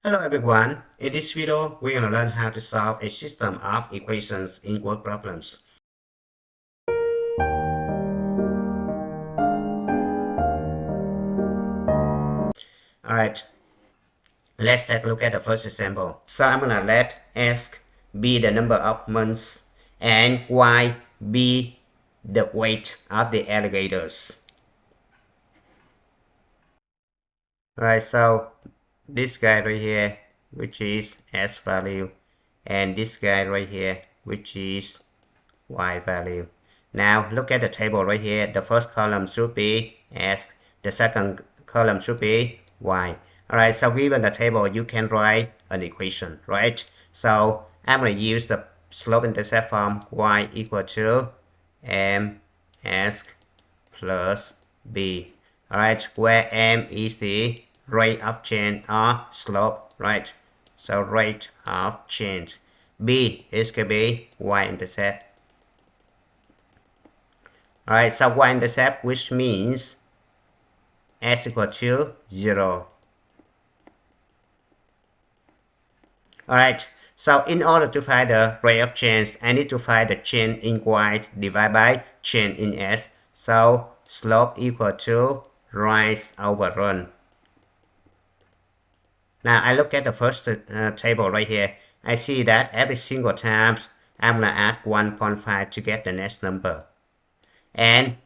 Hello everyone, in this video we're going to learn how to solve a system of equations in word problems. Alright, let's take a look at the first example. So I'm going to let x be the number of months and y be the weight of the alligators. Alright, so this guy right here, which is x value, and this guy right here, which is y value. Now look at the table right here. The first column should be x, the second column should be y. Alright, so given the table, you can write an equation, right? So I'm going to use the slope-intercept form y equal to ms plus b. Alright, where m is the rate of change or slope, right? So rate of change. B is going to be y-intercept. Alright, so y-intercept, which means x equal to 0. Alright, so in order to find the rate of change, I need to find the change in y divided by change in s. So slope equal to rise over run. Now I look at the first table right here. I see that every single time I'm going to add 1.5 to get the next number. And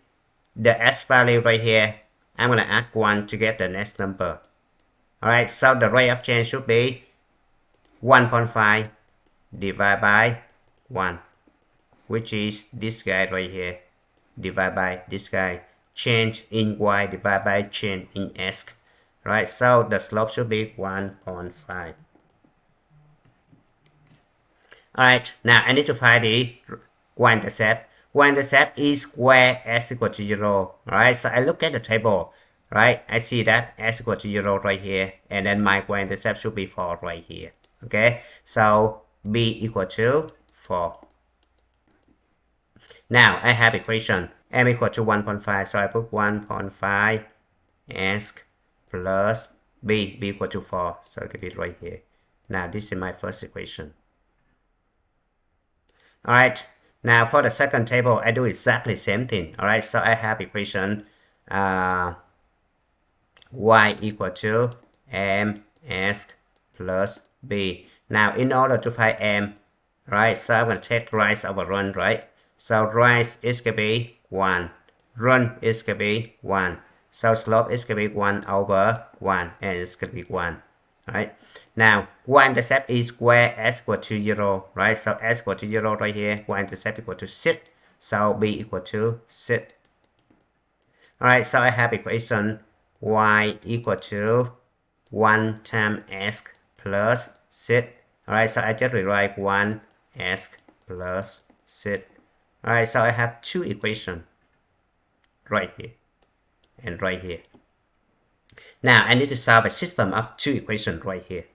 the s value right here, I'm going to add 1 to get the next number. Alright, so the rate of change should be 1.5 divided by 1, which is this guy right here, divided by this guy. Change in y divided by change in s. Right, so the slope should be 1.5. Alright, now I need to find the y-intercept. Y-intercept is where s equal to 0. Alright, so I look at the table. Right, I see that s equal to 0 right here, and then my y-intercept should be 4 right here. Okay, so b equal to 4. Now I have equation m equal to 1.5, so I put 1.5 s plus b equal to 4, so it could be right here. Now this is my first equation. Alright, now for the second table, I do exactly the same thing. Alright, so I have equation y equal to ms plus b. Now in order to find m, right, so I'm going to take rise over run, right? So rise is going to be 1, run is going to be 1. So slope is going to be 1 over 1, and it's going to be 1, right? Now, y-intercept is where s equal to 0, right? So s equal to 0 right here, y-intercept equal to 6, so b equal to 6. Alright, so I have equation y equal to 1 times s plus 6. Alright, so I just rewrite 1 s plus 6. Alright, so I have two equations right here and right here. Now I need to solve a system of two equations right here.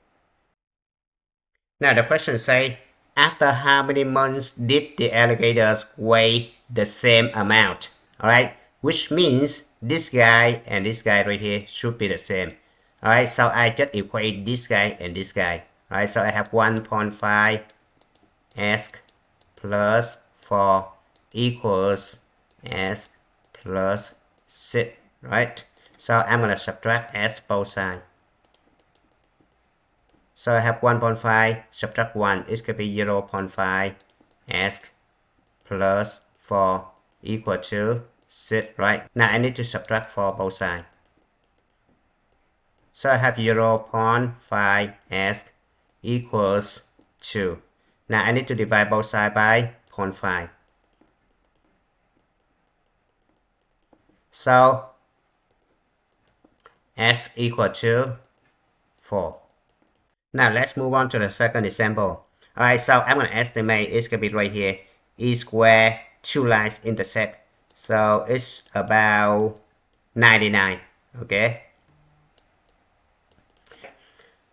Now the question says, after how many months did the alligators weigh the same amount? Alright, which means this guy and this guy right here should be the same. Alright, so I just equate this guy and this guy. Alright, so I have 1.5 s plus 4 equals s plus 6, right? So I'm going to subtract s both sides. So I have 1.5 subtract 1 is going to be 0.5 s plus 4 equal to 6, right? Now I need to subtract 4 both sides. So I have 0.5 s equals 2. Now I need to divide both sides by 0.5. So s equal to 4. Now let's move on to the second example. Alright, so I'm going to estimate it's going to be right here. E square, two lines intersect. So it's about 99. Okay.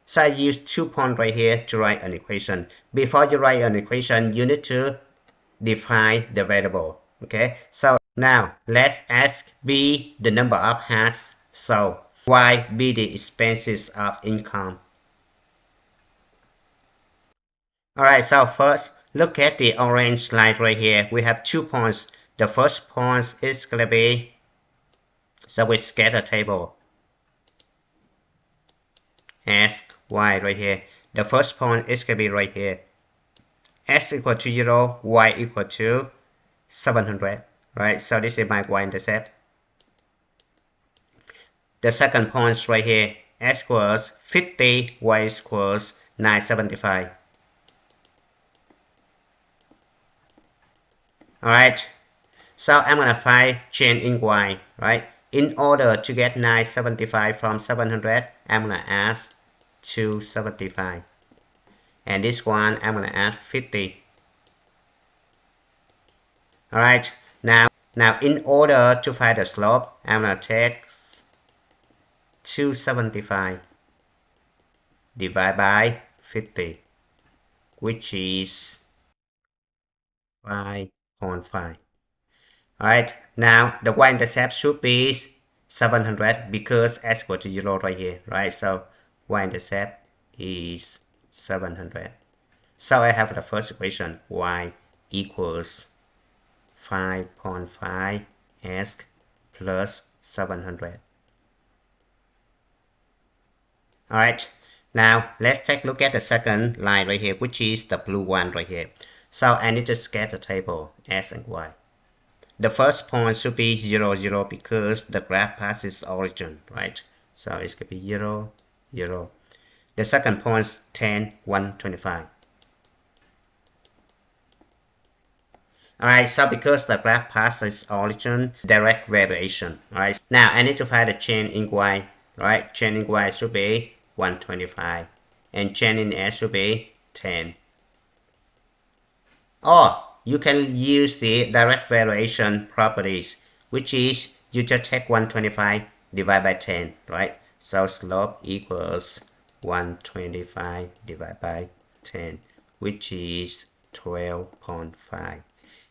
So I use 2 points right here to write an equation. Before you write an equation, you need to define the variable. Okay. So now let's ask B the number of hats sold. Y be the expenses of income. Alright, so first, look at the orange line right here. We have 2 points. The first point is going to be, so we scatter table. S, Y right here. The first point is going to be right here. X equal to 0, Y equal to 700. Right, so this is my y-intercept. The second point right here, x equals 50, y equals 975. Alright, so I'm gonna find change in y, right? In order to get 975 from 700, I'm gonna add 275. And this one, I'm gonna add 50. Alright, now in order to find the slope, I'm gonna take 275 divided by 50, which is 5.5. Alright, now the y-intercept should be 700 because x equal to 0 right here, right? So y-intercept is 700. So I have the first equation, y equals 5.5 x plus 700. Alright, now let's take a look at the second line right here, which is the blue one right here. So I need to scatter table x and y. The first point should be 0, 0 because the graph passes origin, right? So it's going to be 0, 0. The second point is 10, 125. Alright, so because the graph passes origin, direct variation. Alright, now I need to find the change in y. Right, change in y should be 125. And change in x should be 10. Or you can use the direct variation properties, which is you just take 125 divided by 10, right? So slope equals 125 divided by 10, which is 12.5.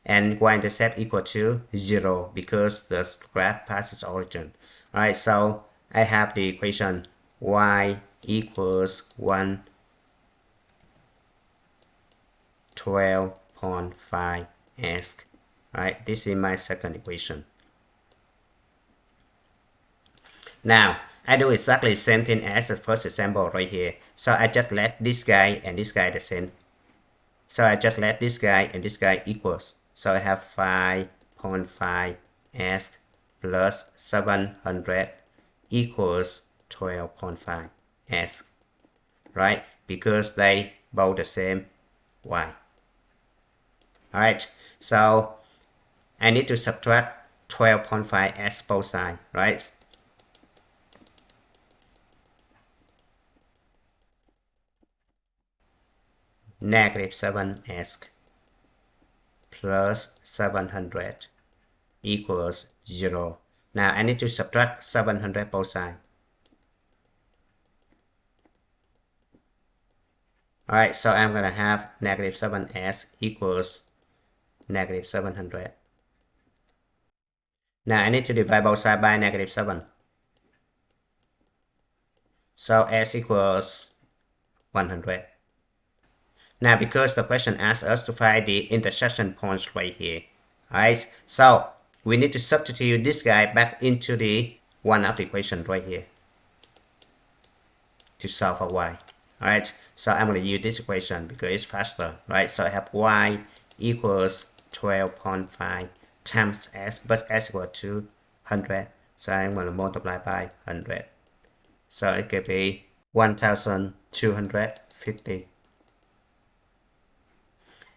And y-intercept equal to 0 because the graph passes origin. Alright, so I have the equation y equals 12.5 x. Right, this is my second equation. Now I do exactly the same thing as the first example right here. So I just let this guy and this guy the same. So I just let this guy and this guy equals. So I have 5.5 x plus 700 equals 12.5 x. Right, because they both the same y. Alright, so I need to subtract 12.5 x both sides, right? Negative 7x plus 700 equals 0. Now I need to subtract 700 both sides. Alright, so I'm gonna have negative 7x equals negative 700. Now I need to divide both sides by negative 7. So s equals 100. Now because the question asks us to find the intersection points right here. Alright, so we need to substitute this guy back into the one of the equation right here to solve for y. Alright, so I'm going to use this equation because it's faster, right? So I have y equals 12.5 times s, but s equal to 100. So I'm going to multiply by 100. So it could be 1250.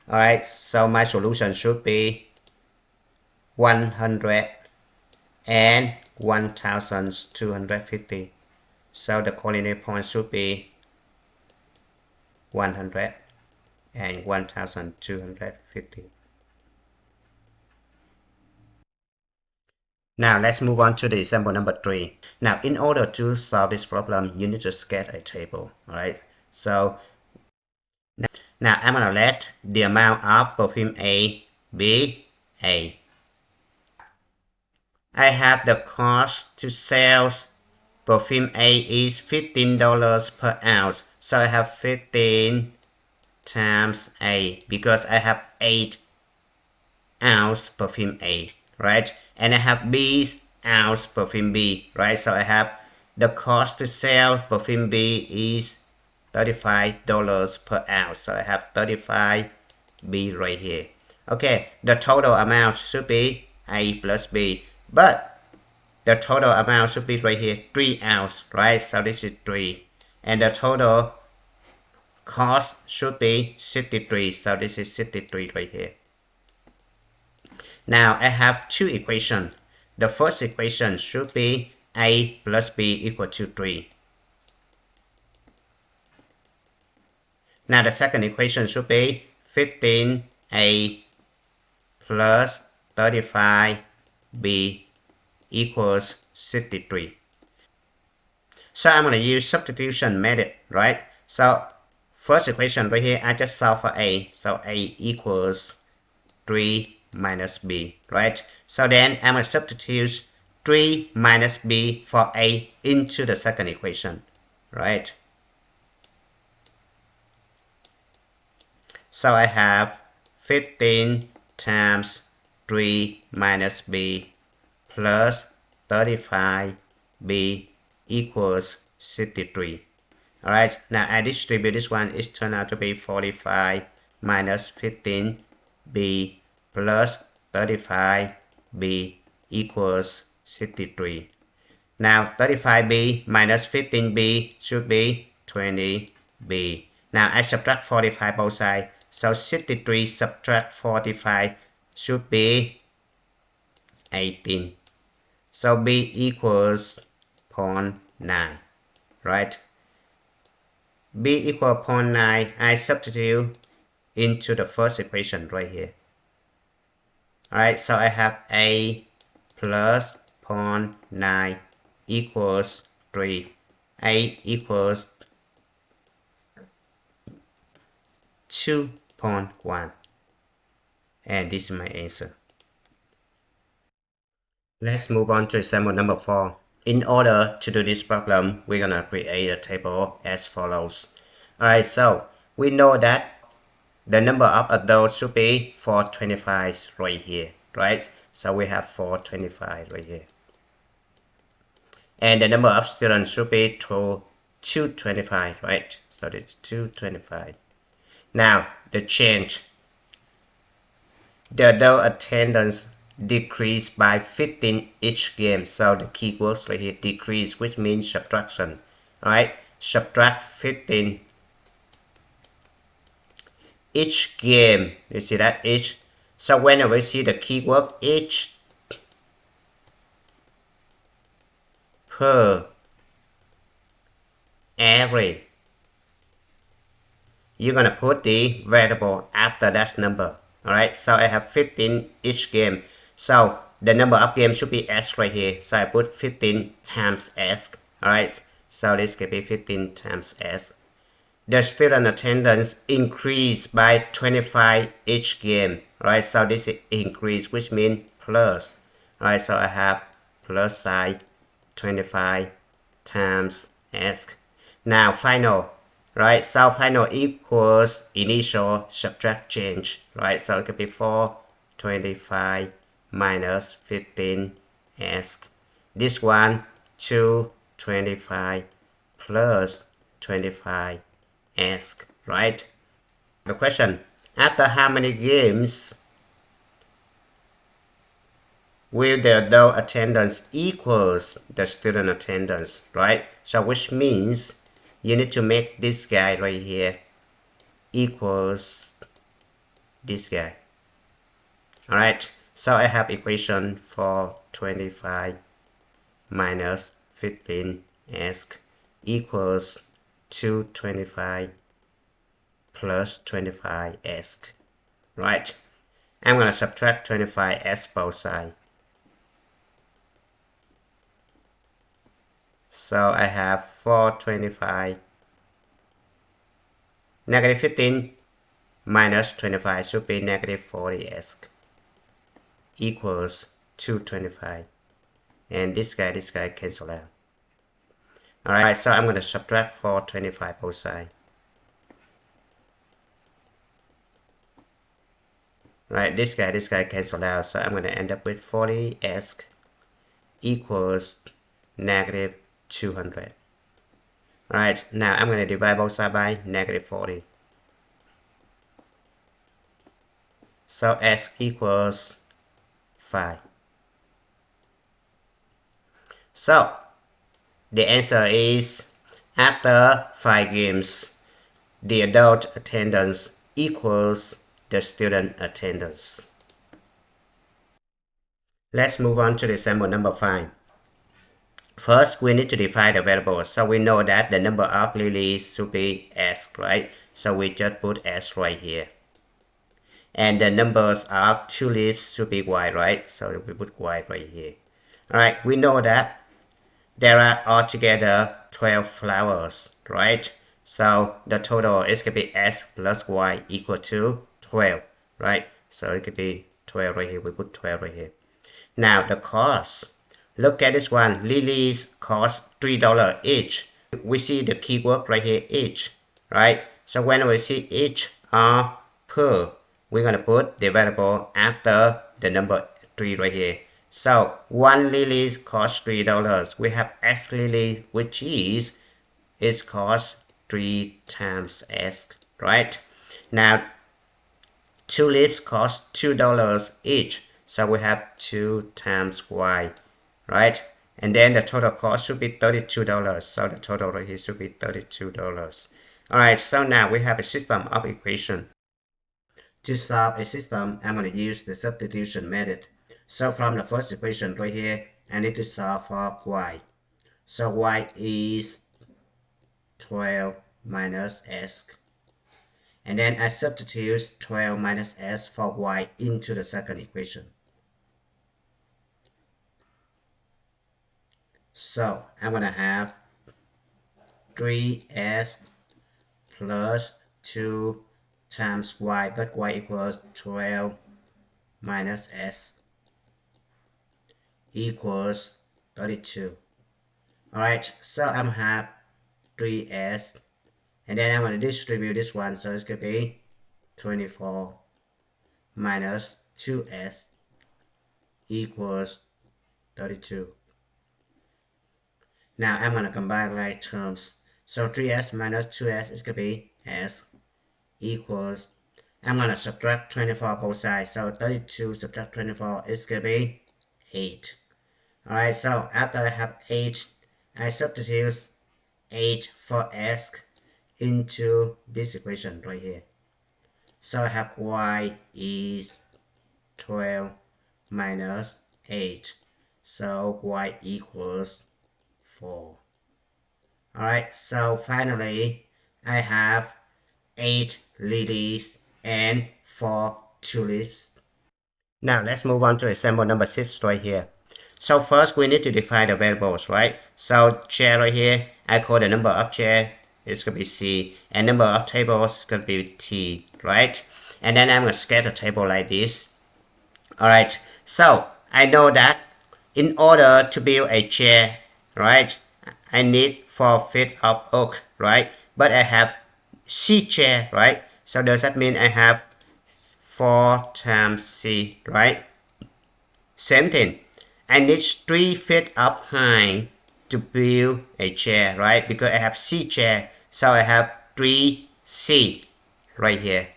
Alright, so my solution should be 100 and 1250. So the coordinate point should be 100 and 1250. Now let's move on to the example number 3. Now in order to solve this problem, you need to get a table. Alright, so now I'm gonna let the amount of perfume A be A. I have the cost to sell perfume A is $15 per ounce. So I have 15 times A, because I have 8 ounce perfume A, right? And I have B ounce perfume B, right? So I have the cost to sell perfume B is $35 per ounce. So I have 35 B right here. Okay, the total amount should be A plus B, but the total amount should be right here, 3 ounce, right? So this is 3. And the total cost should be 63. So this is 63 right here. Now I have two equations. The first equation should be A plus B equal to 3. Now the second equation should be 15A plus 35B equals 63. So I'm going to use substitution method, right? So first equation right here, I just solve for A. So A equals 3 minus B, right? So then I'm going to substitute 3 minus B for A into the second equation, right? So I have 15 times 3 minus B plus 35B equals 63. Alright, now I distribute this one, it turned out to be 45 minus 15B plus 35B equals 63. Now 35B minus 15B should be 20B. Now I subtract 45 both sides. So 63 subtract 45 should be 18. So B equals 0.9, right? B equals 0.9. I substitute into the first equation right here. Alright, so I have A plus 0.9 equals 3. A equals 2.1. And this is my answer. Let's move on to example number 4. In order to do this problem, we're going to create a table as follows. Alright, so we know that the number of adults should be 425 right here, right? So we have 425 right here. And the number of students should be 225, right? So it's 225. Now, the change. The adult attendance decreased by 15 each game. So the keywords right here, decrease, which means subtraction. Alright, subtract 15 each game. You see that? Each. So whenever we see the keyword each, per, every, you're gonna put the variable after that number. Alright, so I have 15 each game. So the number of games should be S right here. So I put 15 times S. Alright, so this could be 15 times S. The student attendance increased by 25 each game. Right, so this is increase, which means plus. Right, so I have plus sign 25 times S. Now final. Right, so final equals initial subtract change. Right, so it could be 425 minus 15 S. This one 225 plus 25 S, right? The question, after how many games will the adult attendance equals the student attendance, right? So which means you need to make this guy right here equals this guy. Alright, so I have equation for 25 minus 15s equals 225 plus 25s. Right, I'm going to subtract 25s both sides. So I have 425 negative 15 minus 25 should be negative 40s equals 225. And this guy cancel out. Alright, so I'm going to subtract 425 both sides. right? This guy cancel out, so I'm going to end up with 40s equals negative 200. Right, now I'm going to divide both sides by negative 40. So s equals 5. So the answer is, after 5 games, the adult attendance equals the student attendance. Let's move on to the example number 5. First, we need to define the variables. So we know that the number of lilies should be s, right? So we just put s right here. And the numbers of tulips should be y, right? So we put y right here. Alright, we know that there are altogether 12 flowers, right? So the total is going to be s plus y equal to 12, right? So it could be 12 right here. We put 12 right here. Now the cost. Look at this one. Lilies cost $3 each. We see the keyword right here, each, right? So when we see each or per, we're going to put the variable after the number 3 right here. So 1 lily costs $3. We have s lily, which is it costs 3 times s, right? Now tulips cost $2 each, so we have 2 times y, right? And then the total cost should be $32, so the total right here should be $32. Alright, so now we have a system of equation. To solve a system, I'm going to use the substitution method. So from the first equation right here, I need to solve for y. So y is 12 minus s. And then I substitute 12 minus s for y into the second equation. So I'm going to have 3s plus 2 times y, but y equals 12 minus s equals 32. Alright, so I'm going to have 3s, and then I'm going to distribute this one, so it's going to be 24 minus 2s equals 32. Now I'm going to combine like terms. So 3s minus 2s is going to be s equals, I'm going to subtract 24 both sides. So 32 subtract 24 is going to be 8. Alright, so after I have 8, I substitute 8 for s into this equation right here. So I have y is 12 minus 8. So y equals 4. Alright, so finally I have 8 lilies and 4 tulips. Now let's move on to example number 6 right here. So first we need to define the variables, right? So chair right here, I call the number of chair, it's going to be C, and number of tables is going to be T, right? And then I'm going to sketch a table like this. Alright, so I know that in order to build a chair, right, I need 4 feet of oak, right? But I have C chair, right? So does that mean I have 4 times C, right? Same thing. I need 3 feet up high to build a chair, right? Because I have C chair, so I have 3C right here,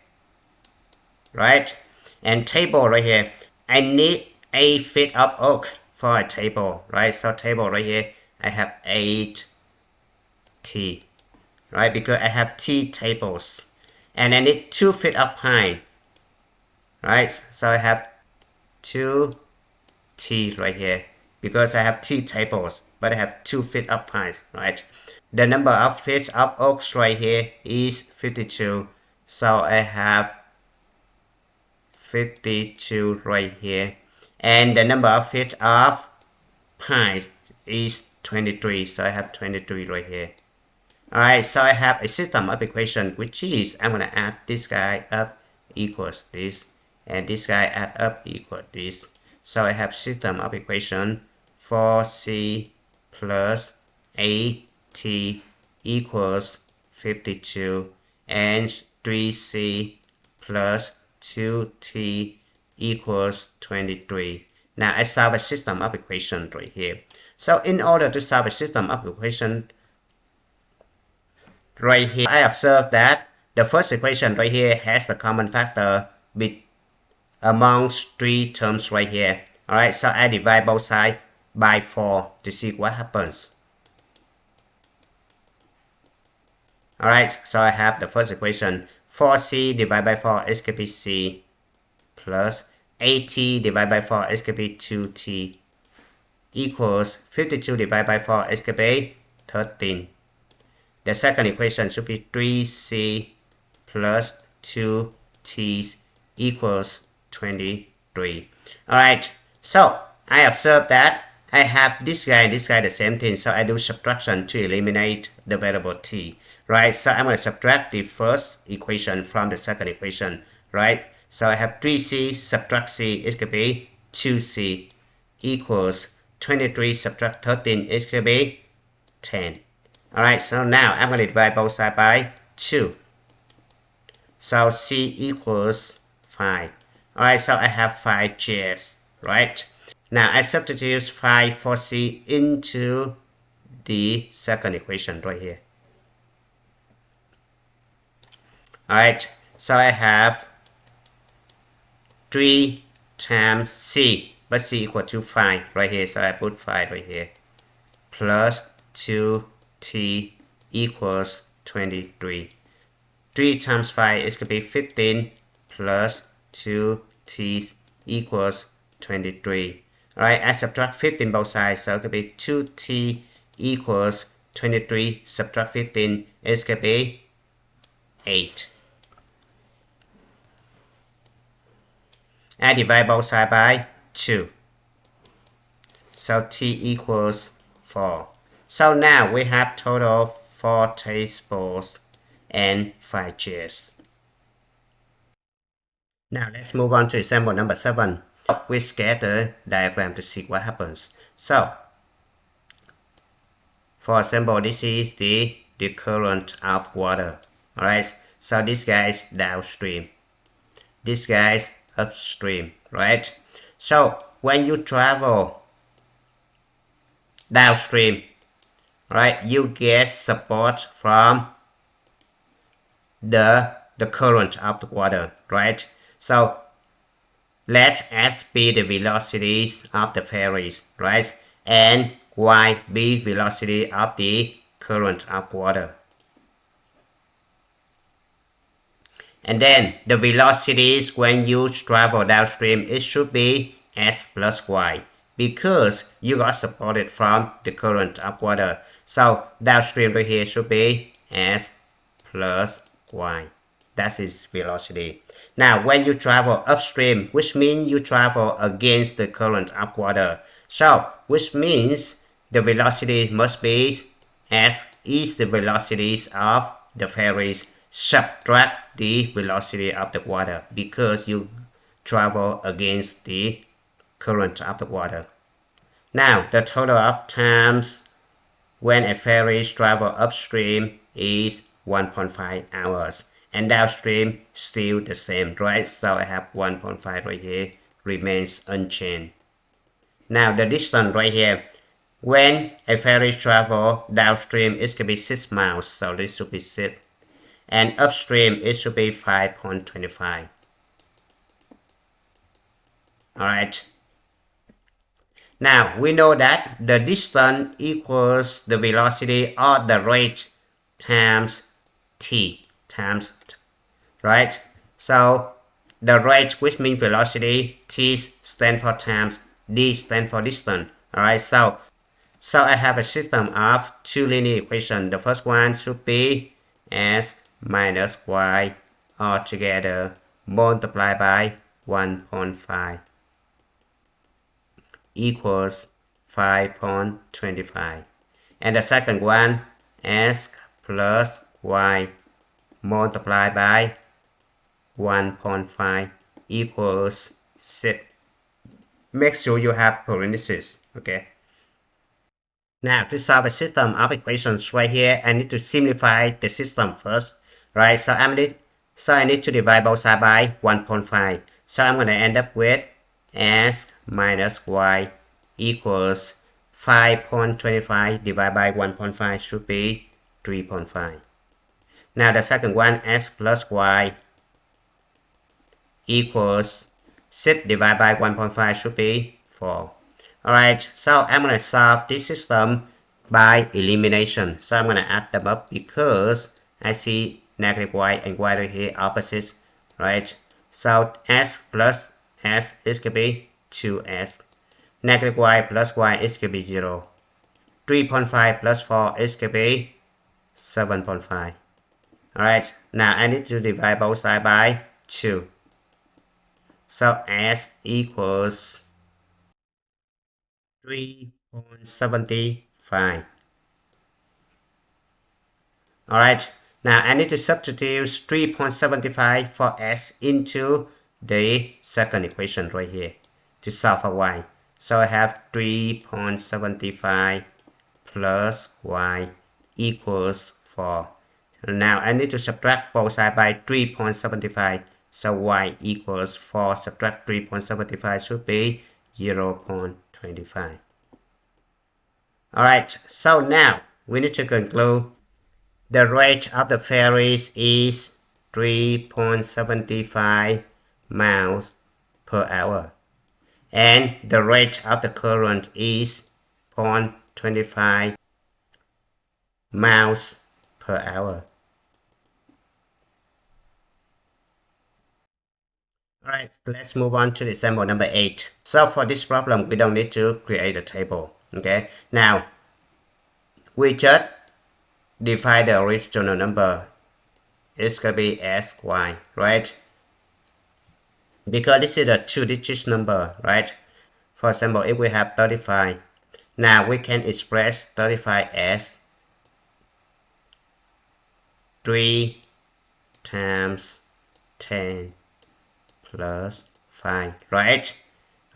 right? And table right here, I need 8 feet of oak for a table, right? So table right here, I have 8T, right? Because I have T tables. And I need 2 feet up high, right? So I have 2T right here. Because I have T tables, but I have 2 feet up high, right? The number of feet of oaks right here is 52. So I have 52 right here. And the number of feet of pines is 23. So I have 23 right here. Alright, so I have a system of equation, which is I'm going to add this guy up equals this, and this guy add up equals this. So I have system of equation 4c plus 8t equals 52, and 3c plus 2t equals 23. Now I solve a system of equation right here. So in order to solve a system of equation right here, I observe that the first equation right here has the common factor amongst three terms right here. Alright, so I divide both sides by 4 to see what happens. Alright, so I have the first equation. 4c divided by 4 is going to be c plus 8t divided by 4 is going to be 2t equals 52 divided by 4 is going to be 13. The second equation should be 3c plus 2t equals 23. Alright, so I observe that I have this guy and this guy the same thing, so I do subtraction to eliminate the variable t. Right, so I'm going to subtract the first equation from the second equation. Right, so I have 3c subtract c is going to be 2c equals 23 subtract 13 is going to be 10. Alright, so now I'm going to divide both sides by 2. So c equals 5. Alright, so I have 5 chairs, right? Now I substitute 5 for c into the second equation right here. Alright, so I have 3 times c, but c equal to 5 right here, so I put 5 right here, plus 2t equals 23. 3 times 5 is going to be 15 plus 2t equals 23. Alright, I subtract 15 both sides, so it could be 2t equals 23 subtract 15 is going to be 8. I divide both sides by 2. So t equals 4. So now we have total 4 tablespoons and 5 chairs. Now let's move on to example number 7. We scatter diagram to see what happens. So, for example, this is the current of water. Alright, so this guy is downstream. This guy is upstream, right? So, when you travel downstream, right, you get support from the current of the water, right? So let S be the velocity of the ferries, right? And Y be velocity of the current of water. And then the velocities when you travel downstream, it should be S plus Y, because you got supported from the current of water. So downstream right here should be S plus Y. That is velocity. Now when you travel upstream, which means you travel against the current of water. So which means the velocity must be S is the velocities of the ferries, subtract the velocity of the water, because you travel against the current of the water. Now the total of times when a ferry travels upstream is 1.5 hours, and downstream still the same, right? So I have 1.5 right here, remains unchanged. Now the distance right here, when a ferry travels downstream, it could be 6 miles, so this should be 6. And upstream, it should be 5.25. Alright. Now, we know that the distance equals the velocity or the rate times t, right? So, the rate, which means velocity, t stands for times, d stands for distance. Alright, so I have a system of two linear equations. The first one should be s minus y all together multiplied by 1.5 equals 5.25. And the second one, s plus y multiplied by 1.5 equals 6. Make sure you have parentheses, okay? Now, to solve a system of equations right here, I need to simplify the system first, right? So I need to divide both sides by 1.5. So I'm going to end up with x minus y equals 5.25 divided by 1.5 should be 3.5. Now the second one, x plus y equals 6 divided by 1.5 should be 4. Alright, so I'm going to solve this system by elimination. So I'm going to add them up because I see negative y and y right here opposites, right? So s plus s is going to be 2s. Negative y plus y is going to be 0. 3.5 plus 4 is going to be 7.5. Alright, now I need to divide both sides by 2. So s equals 3.75. Alright, now I need to substitute 3.75 for s into the second equation right here to solve for y. So I have 3.75 plus y equals 4. Now I need to subtract both sides by 3.75. So y equals 4 subtract 3.75 should be 0.25. Alright, so now we need to conclude the rate of the ferries is 3.75 miles per hour and the rate of the current is 0.25 miles per hour. Alright, let's move on to example number 8. So for this problem, we don't need to create a table. Okay, now we just define the original number. It's gonna be sy, right? Because this is a 2-digit number, right? For example, if we have 35, now we can express 35 as 3 times 10 plus 5, right?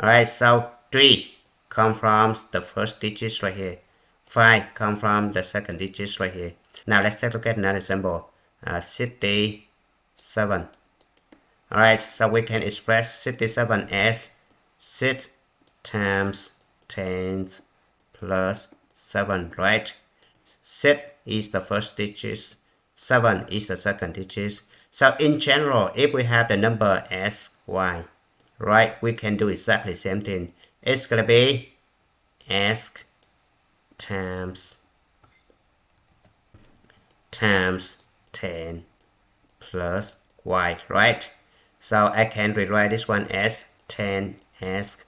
Alright, so 3 come from the first digit right here. 5 come from the second digit right here. Now let's take a look at another example. 67. Alright, so we can express 67 as 6 times 10 plus 7, right? 6 is the first digit, 7 is the second digit. So in general, if we have the number sy, right, we can do exactly the same thing. It's gonna be s times 10 plus y, right? So I can rewrite this one as 10s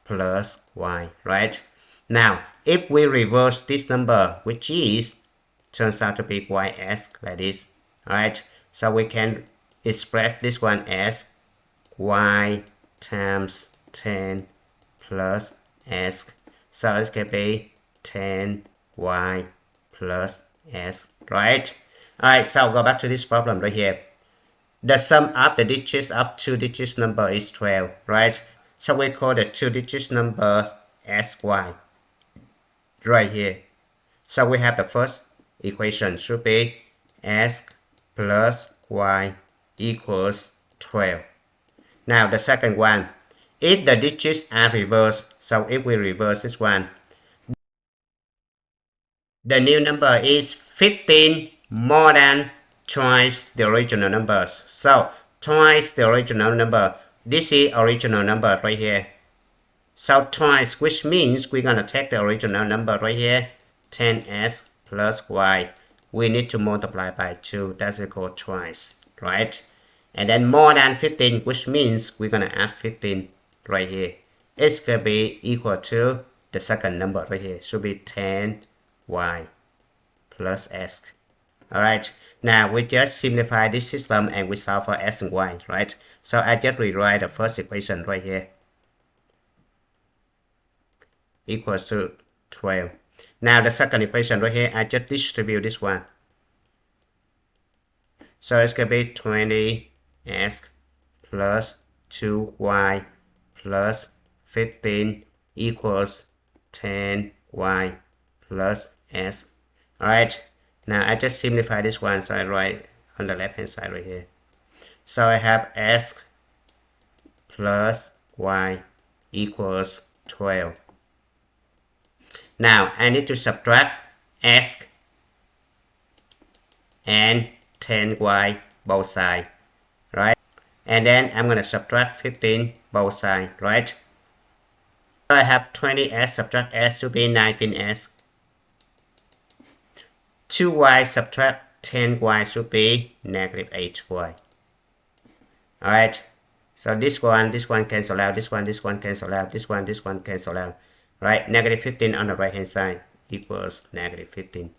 plus y, right? Now, if we reverse this number, which is turns out to be ys like this, alright? So we can express this one as y times 10 plus s. So it can be 10y plus s, right? Alright, so go back to this problem right here. The sum of the digits of 2-digit number is 12, right? So we call the 2-digit number sy right here. So we have the first equation should be s plus y equals 12. Now the second one, if the digits are reversed, so if we reverse this one, the new number is 15 more than twice the original numbers. So twice the original number, this is original number right here. So twice, which means we're gonna take the original number right here, 10s plus y. We need to multiply by 2, that's equal twice, right? And then more than 15, which means we're gonna add 15 right here. It's gonna be equal to the second number right here, should be 10y plus s. Alright, now we just simplify this system and we solve for s and y, right? So I just rewrite the first equation right here. Equals to 12. Now the second equation right here, I just distribute this one. So it's going to be 20s plus 2y plus 15 equals 10y plus s. Alright, now I just simplify this one, so I write on the left hand side right here. So I have s plus y equals 12. Now I need to subtract x and 10y both sides, right? And then I'm going to subtract 15 both sides, right? So I have 20s subtract s to be 19s. 2y subtract 10y should be negative 8y. Alright, so this one cancel out, this one cancel out, this one cancel out. Right, negative 15 on the right hand side equals negative 15.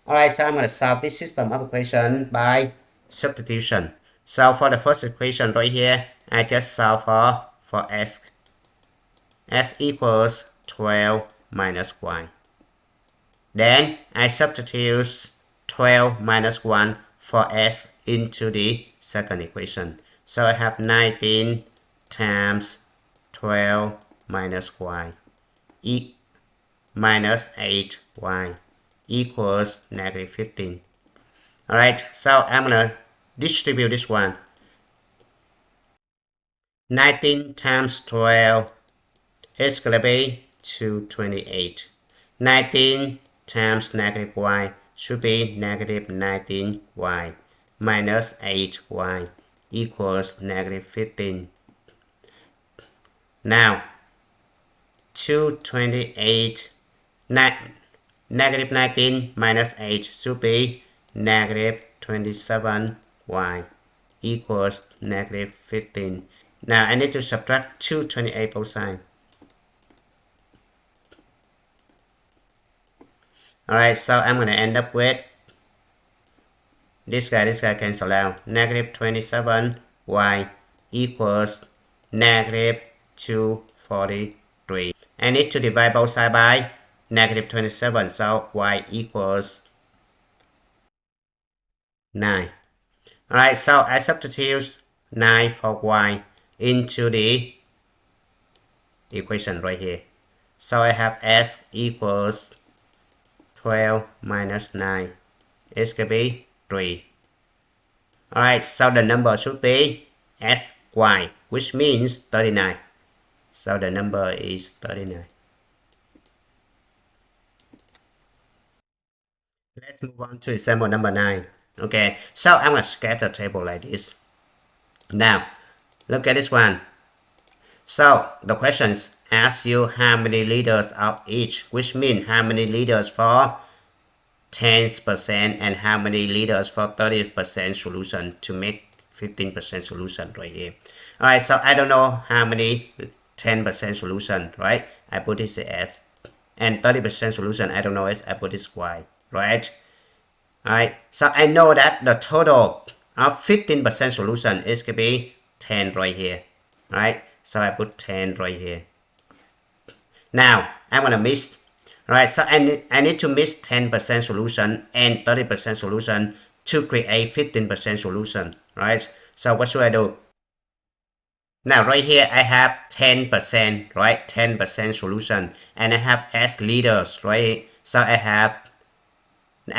Alright, so I'm going to solve this system of equation by substitution. So for the first equation right here, I just solve for s. S equals 12 minus y. Then I substitute 12 minus 1 for s into the second equation. So I have 19 times 12 minus y minus 8y equals negative 15. Alright, so I'm going to distribute this one. 19 times 12 is going to be 228. 19 times negative y should be negative 19y minus 8y equals negative 15. Now, 228, negative 19 minus 8 should be negative 27y equals negative 15. Now, I need to subtract 228 both sides. Alright, so I'm going to end up with this guy cancel out. Negative 27y equals negative 243. I need to divide both sides by negative 27, so y equals 9. Alright, so I substitute 9 for y into the equation right here. So I have s equals 12 minus 9. It's going to be 3. Alright, so the number should be sy, which means 39. So the number is 39. Let's move on to example number 9. Okay, so I'm going to scatter table like this. Now, look at this one. So the questions ask you how many liters of each, which means how many liters for 10% and how many liters for 30% solution to make 15% solution right here. Alright, so I don't know how many 10% solution, right? I put this as, and 30% solution, I don't know it, I put this y, right? Alright, so I know that the total of 15% solution is going to be 10 right here, right? So I put 10 right here. Now, I'm going to mix. Alright, so I need to mix 10% solution and 30% solution to create 15% solution, right? So what should I do? Now right here I have 10%, right? 10% solution, and I have S liters, right? So I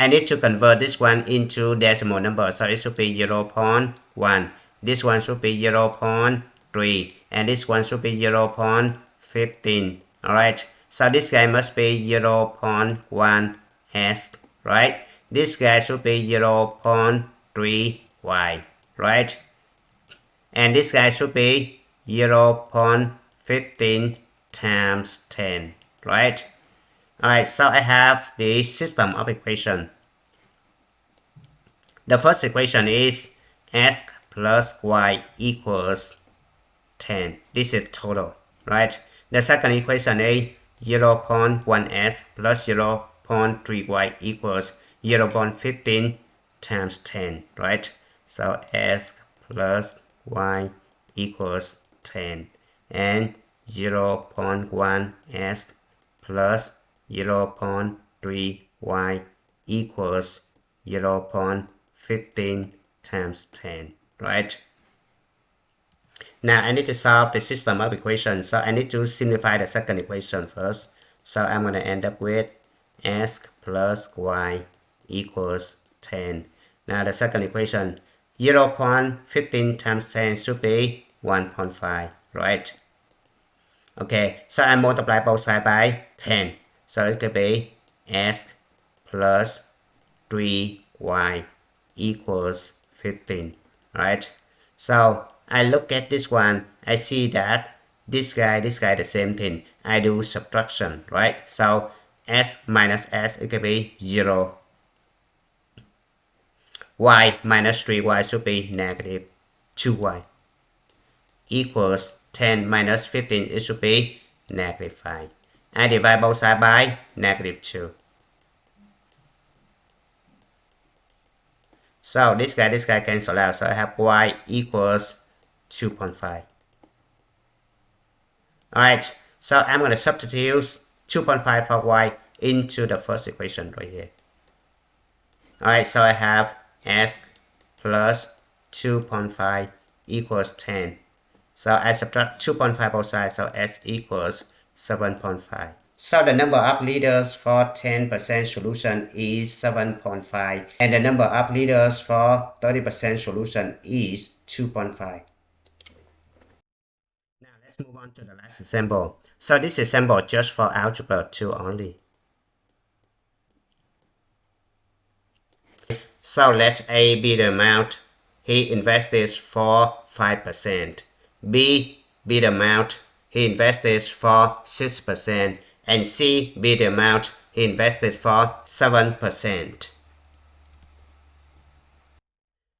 need to convert this one into decimal number, so it should be 0.1. This one should be 0.3, and this one should be 0.15. Alright, so this guy must be 0.1 S, right? This guy should be 0.3 Y, right? And this guy should be 0.15 times 10, right? Alright, so I have the system of equation. The first equation is S plus Y equals 10. This is total, right? The second equation is 0.1s plus 0.3y equals 0.15 times 10, right? So s plus y equals 10, and 0.1s plus 0.3y equals 0.15 times 10, right? Now I need to solve the system of equations, so I need to simplify the second equation first. So I'm going to end up with s plus y equals 10. Now the second equation, 0.15 times 10 should be 1.5, right? Okay, so I multiply both sides by 10. So it could be x plus 3y equals 15, right? So I look at this one, I see that this guy, the same thing. I do subtraction, right? So s minus s, it could be 0. Y minus 3y should be negative 2y equals 10 minus 15, it should be negative 5. I divide both sides by negative 2. So this guy cancel out. So I have y equals 2.5. Alright, so I'm going to substitute 2.5 for y into the first equation right here. Alright, so I have s plus 2.5 equals 10. So I subtract 2.5 both sides, so s equals 7.5. So the number of liters for 10% solution is 7.5, and the number of liters for 30% solution is 2.5. Now let's move on to the last example. So this example just for algebra 2 only. So let A be the amount he invested for 5%, B be the amount he invested for 6%, and C be the amount he invested for 7%.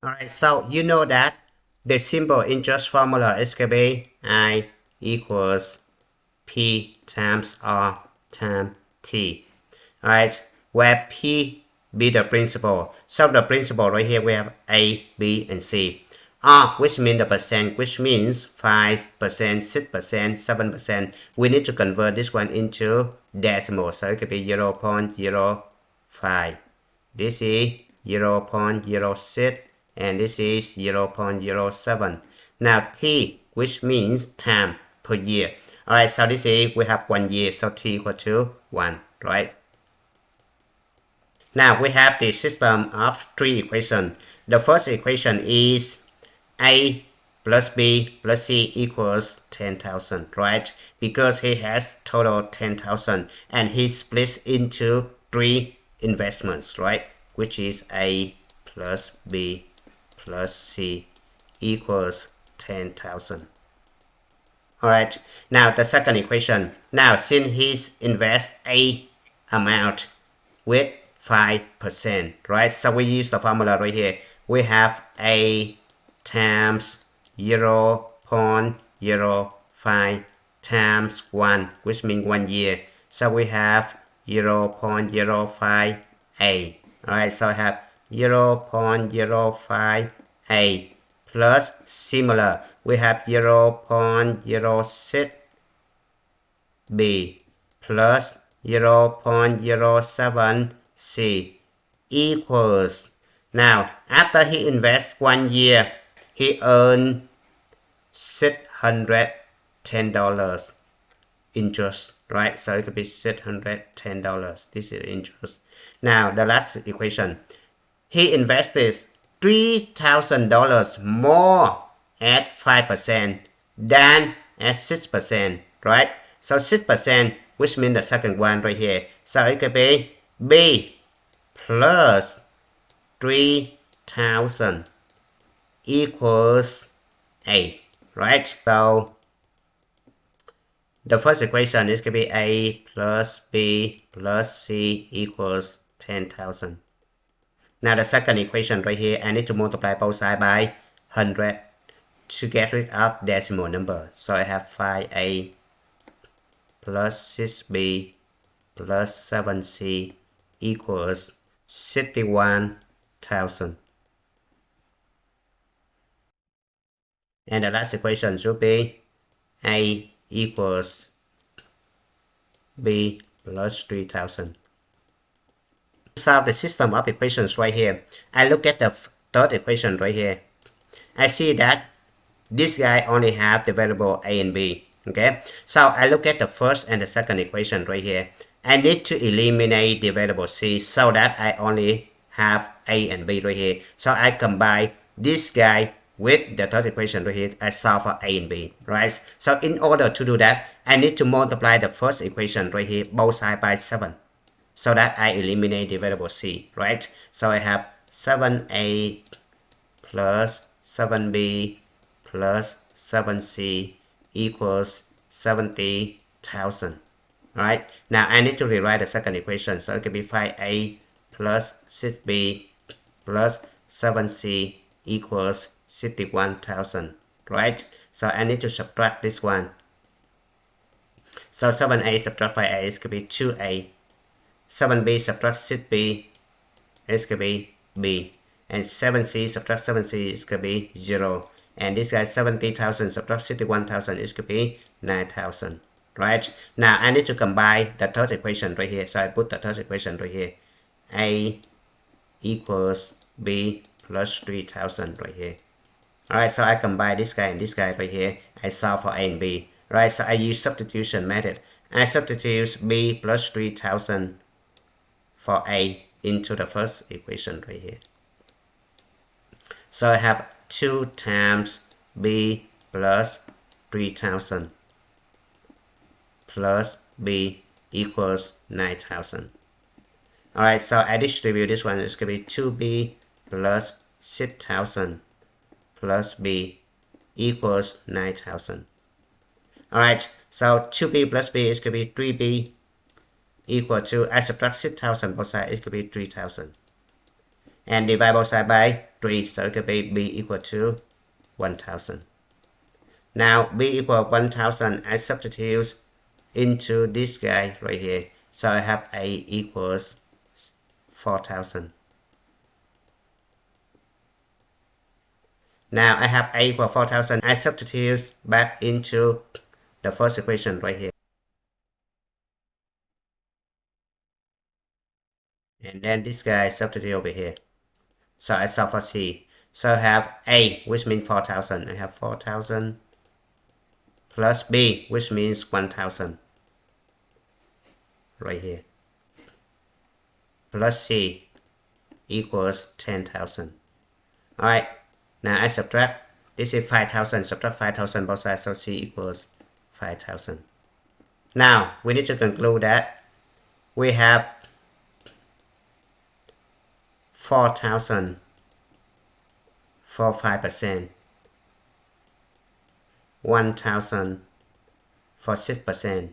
Alright, so you know that the simple interest formula is going to be I equals P times R times T. Alright, where P be the principal. So the principal right here we have A, B, and C. R, which means the percent, which means 5%, 6%, 7%. We need to convert this one into decimal. So it could be 0.05. This is 0.06, and this is 0.07. Now T, which means time per year. Alright, so this is we have 1 year, so T equal to 1, right? Now we have the system of 3 equations. The first equation is A plus B plus C equals 10,000, right? Because he has total 10,000 and he splits into 3 investments, right? Which is A plus B plus C equals 10,000. Alright, now the second equation. Now since he invests A amount with 5%, right? So we use the formula right here. We have A times 0.05 times 1, which means 1 year. So we have 0.05 A. Alright, so I have 0.05 A plus similar. We have 0.06 B plus 0.07 C equals. Now, after he invests 1 year, he earned $610 interest, right? So it could be $610. This is interest. Now, the last equation. He invested $3,000 more at 5% than at 6%, right? So 6%, which means the second one right here. So it could be B plus 3,000 equals A, right? So the first equation is going to be A plus B plus C equals 10,000. Now the second equation right here, I need to multiply both sides by 100 to get rid of decimal number. So I have 5A plus 6B plus 7C equals 61,000. And the last equation should be A equals B plus 3,000. Solve the system of equations right here. I look at the third equation right here. I see that this guy only have the variable A and B. Okay, so I look at the first and the second equation right here. I need to eliminate the variable C so that I only have A and B right here. So I combine this guy with the third equation right here, I solve for a and b, right? So in order to do that, I need to multiply the first equation right here, both sides by 7, so that I eliminate the variable c, right? So I have 7a plus 7b plus 7c equals 70,000. Alright, now I need to rewrite the second equation, so it can be 5a plus 6b plus 7c equals 61,000, right? So I need to subtract this one. So 7a subtract 5a is going to be 2a, 7b subtract 6b is going to be b, and 7c subtract 7c is going to be 0, and this guy 70,000 subtract 61,000 is going to be 9,000. Right, now I need to combine the third equation right here, so I put the third equation right here, a equals b plus 3,000 right here. Alright, so I combine this guy and this guy right here, I solve for a and b, right? So I use substitution method. I substitute b plus 3,000 for a into the first equation right here. So I have 2 times b plus 3,000 plus b equals 9,000. Alright, so I distribute this one. It's going to be 2b plus 6,000 plus b equals 9,000. Alright, so 2b plus b is going to be 3b equal to, I subtract 6,000 both sides, it's going to be 3,000. And divide both sides by 3, so it could be b equal to 1,000. Now b equal 1,000, I substitute into this guy right here, so I have a equals 4,000. Now I have a equal 4,000, I substitute back into the first equation right here, and then this guy substitute over here, so I solve for c. So I have a, which means 4,000, I have 4,000 plus b, which means 1,000 right here, plus c equals 10,000. Alright, now I subtract, this is 5,000, subtract 5,000 both sides, so c equals 5,000. Now we need to conclude that we have 4,000 for 5%, 1,000 for 6%,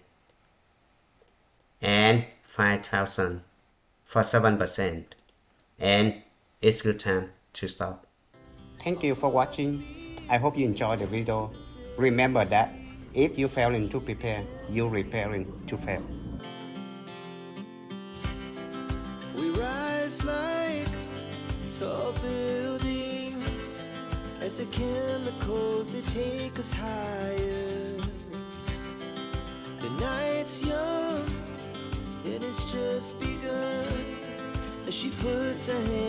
and 5,000 for 7%, and it's good time to stop. Thank you for watching. I hope you enjoyed the video. Remember that if you failing to prepare, you're preparing to fail. We rise like tall buildings as the chemicals they take us higher. The night's young, it has just begun as she puts her hand